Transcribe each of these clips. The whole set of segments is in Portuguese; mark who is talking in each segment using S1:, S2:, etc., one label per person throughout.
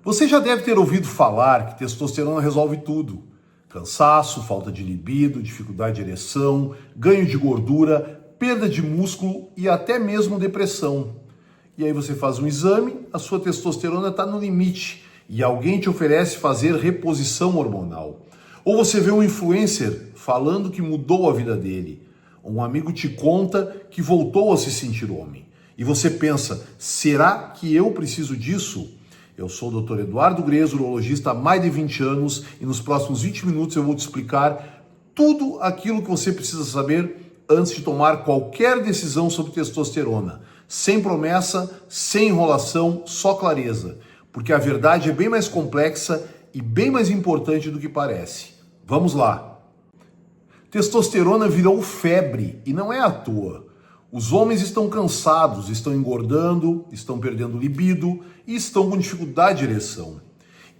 S1: Você já deve ter ouvido falar que testosterona resolve tudo. Cansaço, falta de libido, dificuldade de ereção, ganho de gordura, perda de músculo e até mesmo depressão. E aí você faz um exame, a sua testosterona está no limite e alguém te oferece fazer reposição hormonal. Ou você vê um influencer falando que mudou a vida dele. Um amigo te conta que voltou a se sentir homem. E você pensa, será que eu preciso disso? Eu sou o Dr. Eduardo Grez, urologista há mais de 20 anos e nos próximos 20 minutos eu vou te explicar tudo aquilo que você precisa saber antes de tomar qualquer decisão sobre testosterona. Sem promessa, sem enrolação, só clareza. Porque a verdade é bem mais complexa e bem mais importante do que parece. Vamos lá. Testosterona virou febre e não é à toa. Os homens estão cansados, estão engordando, estão perdendo libido e estão com dificuldade de ereção.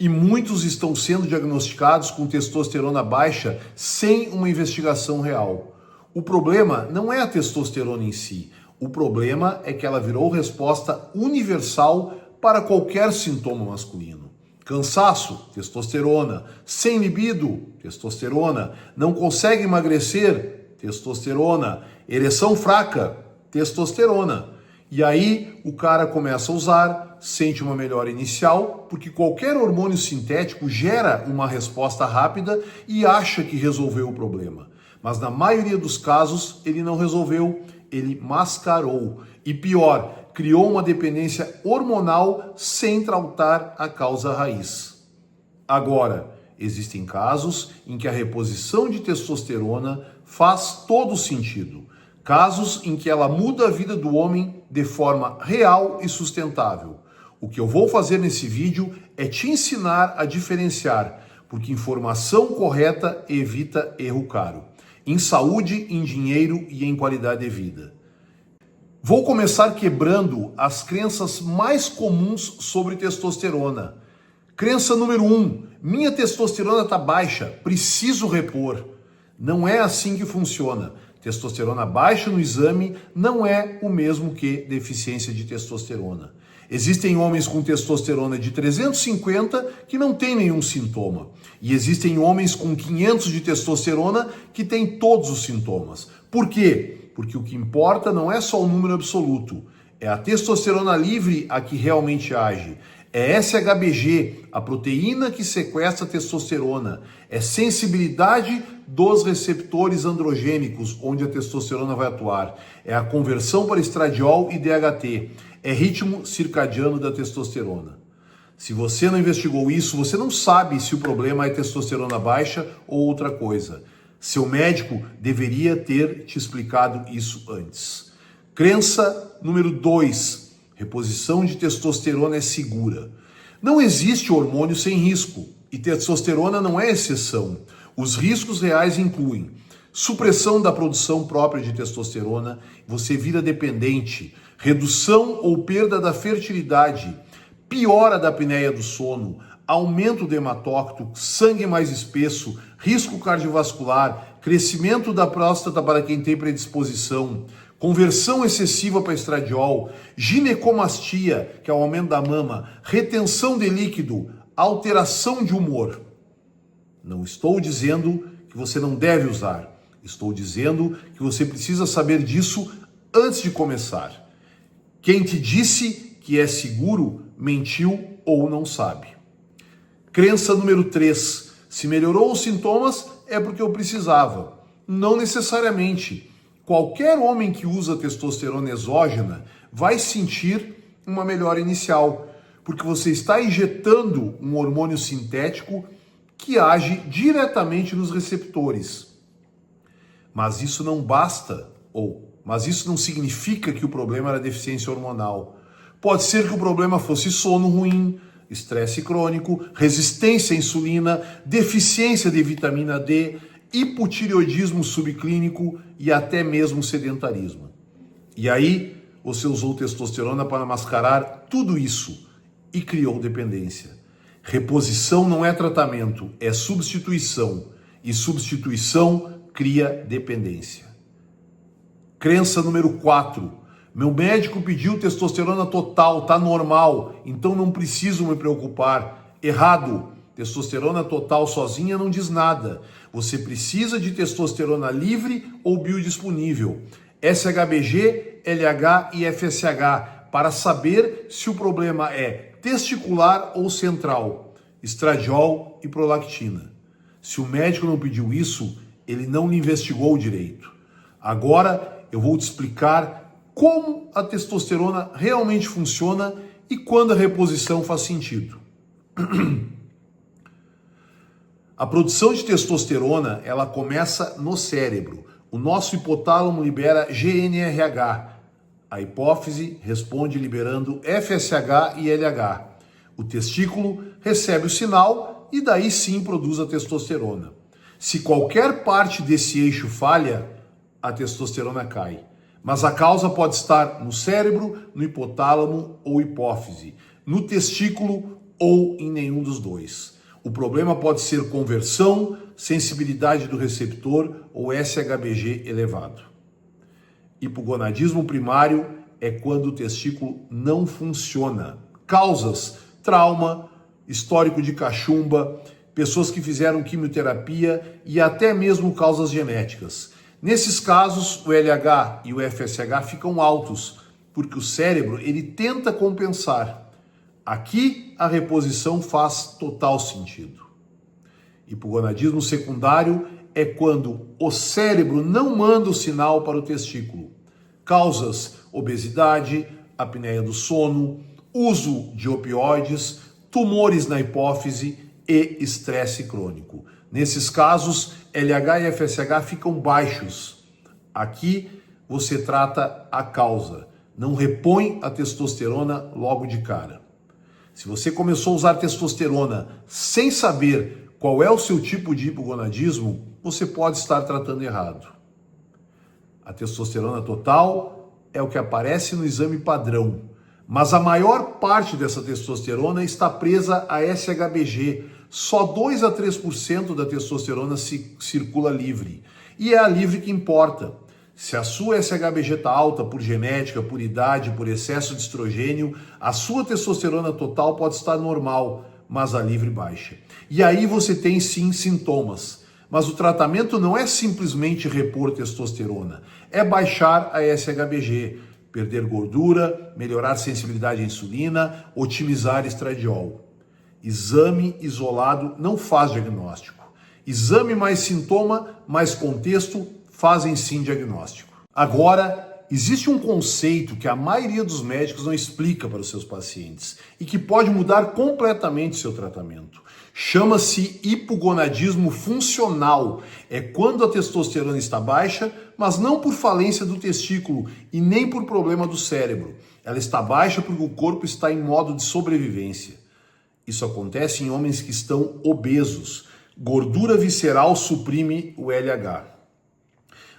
S1: E muitos estão sendo diagnosticados com testosterona baixa sem uma investigação real. O problema não é a testosterona em si. O problema é que ela virou resposta universal para qualquer sintoma masculino. Cansaço, testosterona. Sem libido, testosterona. Não consegue emagrecer, testosterona. Ereção fraca, testosterona. E aí o cara começa a usar, sente uma melhora inicial, porque qualquer hormônio sintético gera uma resposta rápida e acha que resolveu o problema. Mas na maioria dos casos ele não resolveu, ele mascarou. E pior, criou uma dependência hormonal sem tratar a causa raiz. Agora, existem casos em que a reposição de testosterona faz todo sentido. Casos em que ela muda a vida do homem de forma real e sustentável. O que eu vou fazer nesse vídeo é te ensinar a diferenciar, porque informação correta evita erro caro. Em saúde, em dinheiro e em qualidade de vida. Vou começar quebrando as crenças mais comuns sobre testosterona. Crença número 1, minha testosterona está baixa, preciso repor. Não é assim que funciona. Testosterona baixa no exame não é o mesmo que deficiência de testosterona. Existem homens com testosterona de 350 que não tem nenhum sintoma. E existem homens com 500 de testosterona que têm todos os sintomas. Por quê? Porque o que importa não é só o número absoluto. É a testosterona livre a que realmente age. É SHBG, a proteína que sequestra a testosterona. É sensibilidade dos receptores androgênicos, onde a testosterona vai atuar. É a conversão para estradiol e DHT. É ritmo circadiano da testosterona. Se você não investigou isso, você não sabe se o problema é testosterona baixa ou outra coisa. Seu médico deveria ter te explicado isso antes. Crença número 2. Reposição de testosterona é segura. Não existe hormônio sem risco e testosterona não é exceção. Os riscos reais incluem supressão da produção própria de testosterona, você vira dependente, redução ou perda da fertilidade, piora da apneia do sono, aumento do hematócrito, sangue mais espesso, risco cardiovascular, crescimento da próstata para quem tem predisposição, conversão excessiva para estradiol, ginecomastia, que é o aumento da mama, retenção de líquido, alteração de humor. Não estou dizendo que você não deve usar. Estou dizendo que você precisa saber disso antes de começar. Quem te disse que é seguro, mentiu ou não sabe. Crença número 3. Se melhorou os sintomas, é porque eu precisava. Não necessariamente. Qualquer homem que usa testosterona exógena vai sentir uma melhora inicial, porque você está injetando um hormônio sintético que age diretamente nos receptores. Mas isso não basta, mas isso não significa que o problema era deficiência hormonal. Pode ser que o problema fosse sono ruim, estresse crônico, resistência à insulina, deficiência de vitamina D, hipotireoidismo subclínico e até mesmo sedentarismo. E aí você usou testosterona para mascarar tudo isso e criou dependência. Reposição não é tratamento, é substituição. E substituição cria dependência. Crença número 4. Meu médico pediu testosterona total, tá normal, então não preciso me preocupar. Errado. Testosterona total sozinha não diz nada. Você precisa de testosterona livre ou biodisponível, SHBG, LH e FSH, para saber se o problema é testicular ou central, estradiol e prolactina. Se o médico não pediu isso, ele não lhe investigou direito. Agora eu vou te explicar como a testosterona realmente funciona e quando a reposição faz sentido. A produção de testosterona, ela começa no cérebro. O nosso hipotálamo libera GNRH. A hipófise responde liberando FSH e LH. O testículo recebe o sinal e daí sim produz a testosterona. Se qualquer parte desse eixo falha, a testosterona cai. Mas a causa pode estar no cérebro, no hipotálamo ou hipófise, no testículo ou em nenhum dos dois. O problema pode ser conversão, sensibilidade do receptor ou SHBG elevado. Hipogonadismo primário é quando o testículo não funciona. Causas: trauma, histórico de cachumba, pessoas que fizeram quimioterapia e até mesmo causas genéticas. Nesses casos, o LH e o FSH ficam altos, porque o cérebro ele tenta compensar. Aqui a reposição faz total sentido. Hipogonadismo secundário é quando o cérebro não manda o sinal para o testículo. Causas: obesidade, apneia do sono, uso de opioides, tumores na hipófise e estresse crônico. Nesses casos, LH e FSH ficam baixos. Aqui você trata a causa, não repõe a testosterona logo de cara. Se você começou a usar testosterona sem saber qual é o seu tipo de hipogonadismo, você pode estar tratando errado. A testosterona total é o que aparece no exame padrão, mas a maior parte dessa testosterona está presa a SHBG. Só 2 a 3% da testosterona circula livre, e é a livre que importa. Se a sua SHBG está alta por genética, por idade, por excesso de estrogênio, a sua testosterona total pode estar normal, mas a livre baixa. E aí você tem sim sintomas. Mas o tratamento não é simplesmente repor testosterona, é baixar a SHBG, perder gordura, melhorar a sensibilidade à insulina, otimizar estradiol. Exame isolado não faz diagnóstico. Exame mais sintoma, mais contexto, fazem sim diagnóstico. Agora, existe um conceito que a maioria dos médicos não explica para os seus pacientes e que pode mudar completamente o seu tratamento. Chama-se hipogonadismo funcional. É quando a testosterona está baixa, mas não por falência do testículo e nem por problema do cérebro. Ela está baixa porque o corpo está em modo de sobrevivência. Isso acontece em homens que estão obesos. Gordura visceral suprime o LH.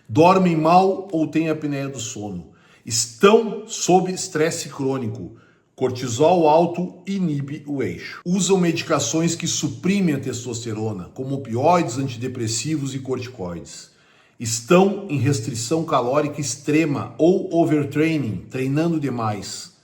S1: Dormem mal ou têm apneia do sono. Estão sob estresse crônico. Cortisol alto inibe o eixo. Usam medicações que suprimem a testosterona, como opioides, antidepressivos e corticoides. Estão em restrição calórica extrema ou overtraining, treinando demais.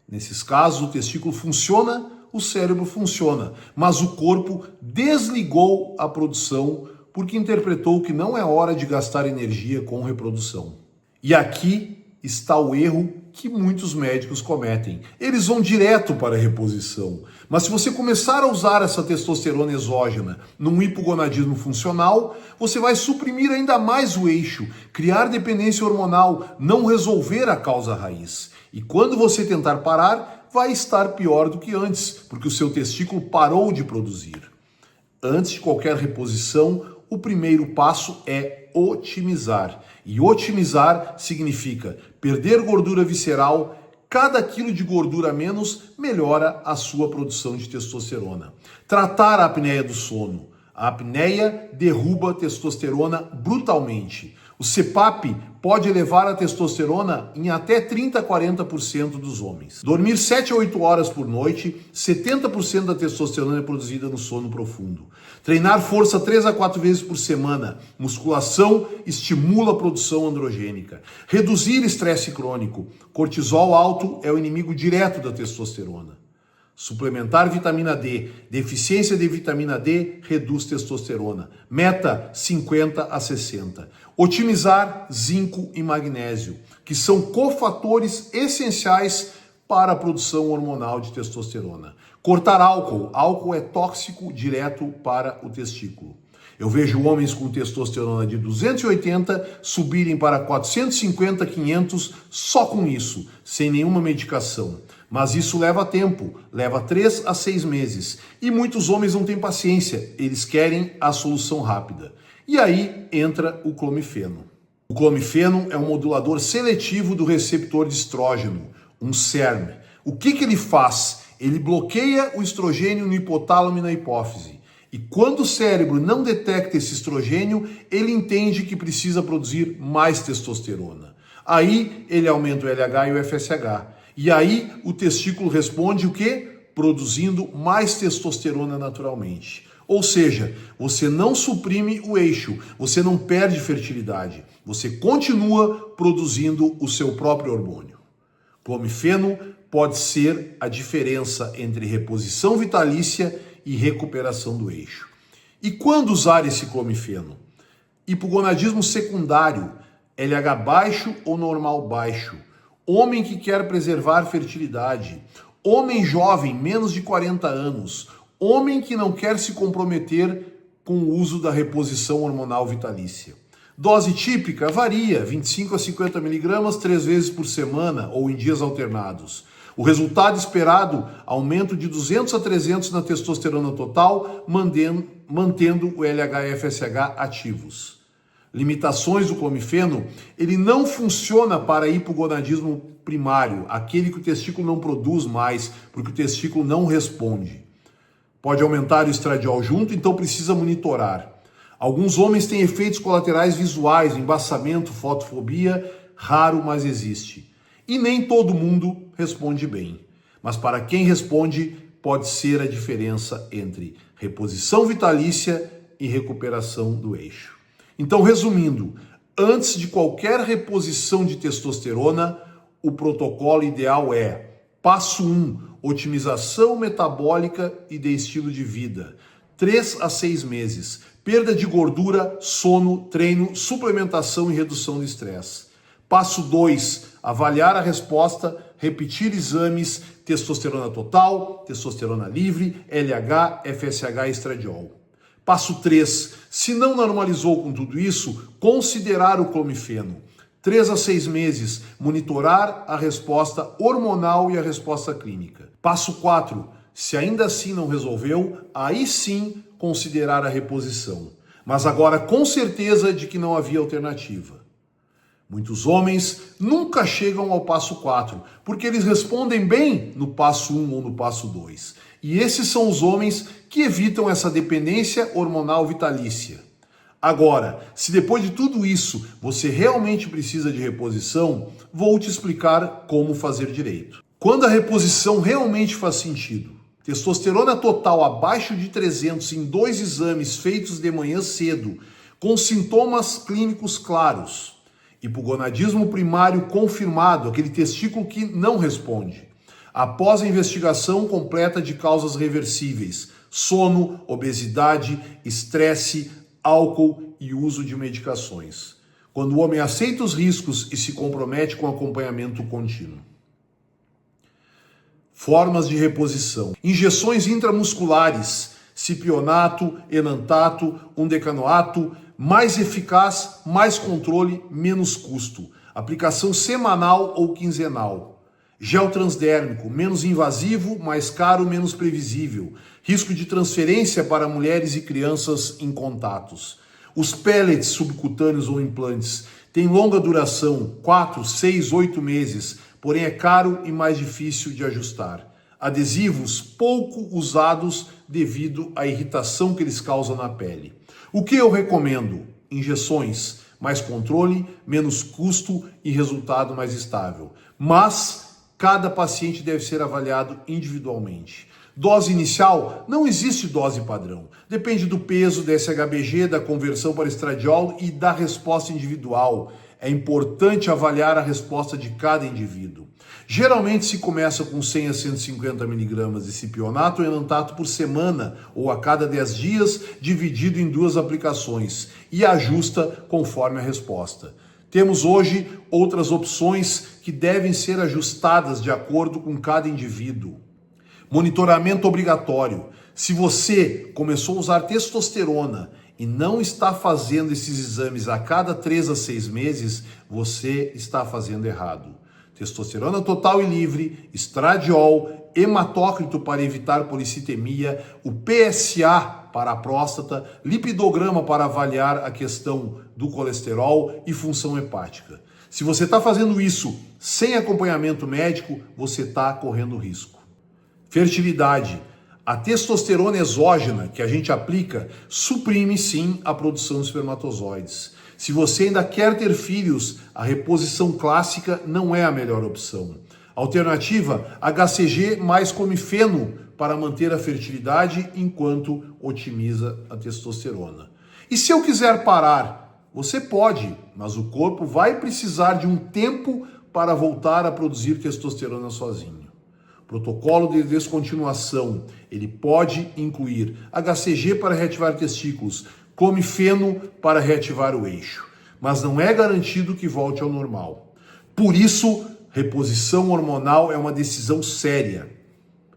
S1: Nesses casos, o testículo funciona, o cérebro funciona, mas o corpo desligou a produção porque interpretou que não é hora de gastar energia com reprodução. E aqui está o erro que muitos médicos cometem. Eles vão direto para a reposição. Mas se você começar a usar essa testosterona exógena num hipogonadismo funcional, você vai suprimir ainda mais o eixo, criar dependência hormonal, não resolver a causa raiz. E quando você tentar parar, vai estar pior do que antes, porque o seu testículo parou de produzir. Antes de qualquer reposição, o primeiro passo é otimizar. E otimizar significa perder gordura visceral. Cada quilo de gordura a menos melhora a sua produção de testosterona. Tratar a apneia do sono. A apneia derruba a testosterona brutalmente. O CPAP pode elevar a testosterona em até 30 a 40% dos homens. Dormir 7 a 8 horas por noite, 70% da testosterona é produzida no sono profundo. Treinar força 3 a 4 vezes por semana, musculação estimula a produção androgênica. Reduzir estresse crônico, cortisol alto é o inimigo direto da testosterona. Suplementar vitamina D. Deficiência de vitamina D reduz testosterona. Meta 50 a 60. Otimizar zinco e magnésio, que são cofatores essenciais para a produção hormonal de testosterona. Cortar álcool. Álcool é tóxico direto para o testículo. Eu vejo homens com testosterona de 280 subirem para 450, 500 só com isso, sem nenhuma medicação. Mas isso leva tempo, leva 3 a 6 meses. E muitos homens não têm paciência, eles querem a solução rápida. E aí entra o clomifeno. O clomifeno é um modulador seletivo do receptor de estrógeno, um SERM. O que ele faz? Ele bloqueia o estrogênio no hipotálamo e na hipófise. E quando o cérebro não detecta esse estrogênio, ele entende que precisa produzir mais testosterona. Aí ele aumenta o LH e o FSH. E aí o testículo responde o quê? Produzindo mais testosterona naturalmente. Ou seja, você não suprime o eixo, você não perde fertilidade, você continua produzindo o seu próprio hormônio. Clomifeno pode ser a diferença entre reposição vitalícia e recuperação do eixo. E quando usar esse clomifeno? Hipogonadismo secundário, LH baixo ou normal baixo, homem que quer preservar fertilidade, homem jovem, menos de 40 anos, homem que não quer se comprometer com o uso da reposição hormonal vitalícia. Dose típica varia, 25 a 50 miligramas 3 vezes por semana ou em dias alternados. O resultado esperado, aumento de 200 a 300 na testosterona total, mantendo o LH e FSH ativos. Limitações do clomifeno, ele não funciona para hipogonadismo primário, aquele que o testículo não produz mais, porque o testículo não responde. Pode aumentar o estradiol junto, então precisa monitorar. Alguns homens têm efeitos colaterais visuais, embaçamento, fotofobia, raro, mas existe. E nem todo mundo responde bem. Mas para quem responde, pode ser a diferença entre reposição vitalícia e recuperação do eixo. Então, resumindo, antes de qualquer reposição de testosterona, o protocolo ideal é: passo 1, otimização metabólica e de estilo de vida. 3 a 6 meses, perda de gordura, sono, treino, suplementação e redução de estresse. Passo 2, avaliar a resposta, repetir exames, testosterona total, testosterona livre, LH, FSH e estradiol. Passo 3, se não normalizou com tudo isso, considerar o clomifeno. 3 a 6 meses, monitorar a resposta hormonal e a resposta clínica. Passo 4, se ainda assim não resolveu, aí sim considerar a reposição. Mas agora com certeza de que não havia alternativa. Muitos homens nunca chegam ao passo 4, porque eles respondem bem no passo 1 ou no passo 2. E esses são os homens que evitam essa dependência hormonal vitalícia. Agora, se depois de tudo isso você realmente precisa de reposição, vou te explicar como fazer direito. Quando a reposição realmente faz sentido, testosterona total abaixo de 300 em 2 exames feitos de manhã cedo, com sintomas clínicos claros. Hipogonadismo primário confirmado, aquele testículo que não responde. Após a investigação completa de causas reversíveis, sono, obesidade, estresse, álcool e uso de medicações. Quando o homem aceita os riscos e se compromete com acompanhamento contínuo. Formas de reposição. Injeções intramusculares, cipionato, enantato, undecanoato, mais eficaz, mais controle, menos custo. Aplicação semanal ou quinzenal. Gel transdérmico, menos invasivo, mais caro, menos previsível. Risco de transferência para mulheres e crianças em contatos. Os pellets subcutâneos ou implantes têm longa duração, 4, 6, 8 meses, porém é caro e mais difícil de ajustar. Adesivos pouco usados devido à irritação que eles causam na pele. O que eu recomendo? Injeções mais controle, menos custo e resultado mais estável. Mas cada paciente deve ser avaliado individualmente. Dose inicial, não existe dose padrão. Depende do peso, da SHBG, da conversão para estradiol e da resposta individual. É importante avaliar a resposta de cada indivíduo. Geralmente se começa com 100 a 150 mg de cipionato ou enantato por semana ou a cada 10 dias, dividido em 2 aplicações e ajusta conforme a resposta. Temos hoje outras opções que devem ser ajustadas de acordo com cada indivíduo. Monitoramento obrigatório. Se você começou a usar testosterona e não está fazendo esses exames a cada 3 a 6 meses, você está fazendo errado. Testosterona total e livre, estradiol, hematócrito para evitar policitemia, o PSA para a próstata, lipidograma para avaliar a questão do colesterol e função hepática. Se você está fazendo isso sem acompanhamento médico, você está correndo risco. Fertilidade. A testosterona exógena que a gente aplica suprime sim a produção de espermatozoides. Se você ainda quer ter filhos, a reposição clássica não é a melhor opção. Alternativa, HCG mais comifeno para manter a fertilidade enquanto otimiza a testosterona. E se eu quiser parar? Você pode, mas o corpo vai precisar de um tempo para voltar a produzir testosterona sozinho. Protocolo de descontinuação, ele pode incluir HCG para reativar testículos, clomifeno para reativar o eixo, mas não é garantido que volte ao normal. Por isso, reposição hormonal é uma decisão séria.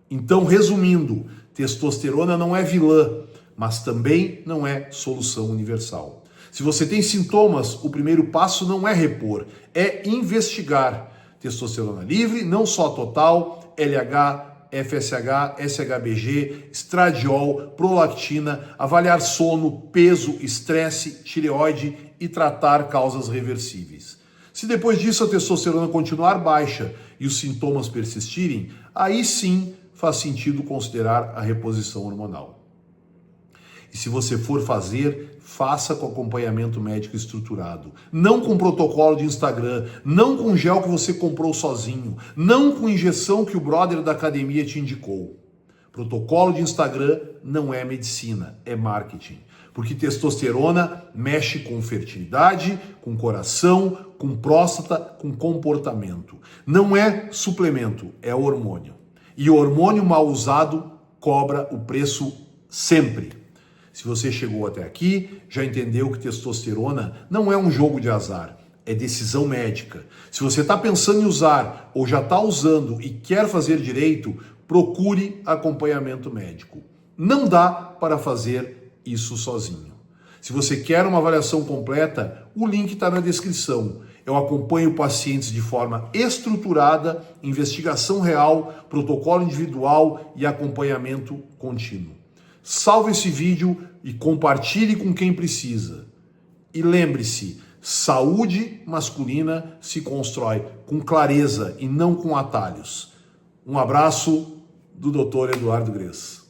S1: Então, resumindo, testosterona não é vilã, mas também não é solução universal. Se você tem sintomas, o primeiro passo não é repor, é investigar. Testosterona livre, não só total, LH, FSH, SHBG, estradiol, prolactina, avaliar sono, peso, estresse, tireoide e tratar causas reversíveis. Se depois disso a testosterona continuar baixa e os sintomas persistirem, aí sim faz sentido considerar a reposição hormonal. E se você for fazer, faça com acompanhamento médico estruturado. Não com protocolo de Instagram, não com gel que você comprou sozinho, não com injeção que o brother da academia te indicou. Protocolo de Instagram não é medicina, é marketing. Porque testosterona mexe com fertilidade, com coração, com próstata, com comportamento. Não é suplemento, é hormônio. E o hormônio mal usado cobra o preço sempre. Se você chegou até aqui, já entendeu que testosterona não é um jogo de azar, é decisão médica. Se você está pensando em usar ou já está usando e quer fazer direito, procure acompanhamento médico. Não dá para fazer isso sozinho. Se você quer uma avaliação completa, o link está na descrição. Eu acompanho pacientes de forma estruturada, investigação real, protocolo individual e acompanhamento contínuo. Salve esse vídeo e compartilhe com quem precisa. E lembre-se, saúde masculina se constrói com clareza e não com atalhos. Um abraço do Dr. Eduardo Gress.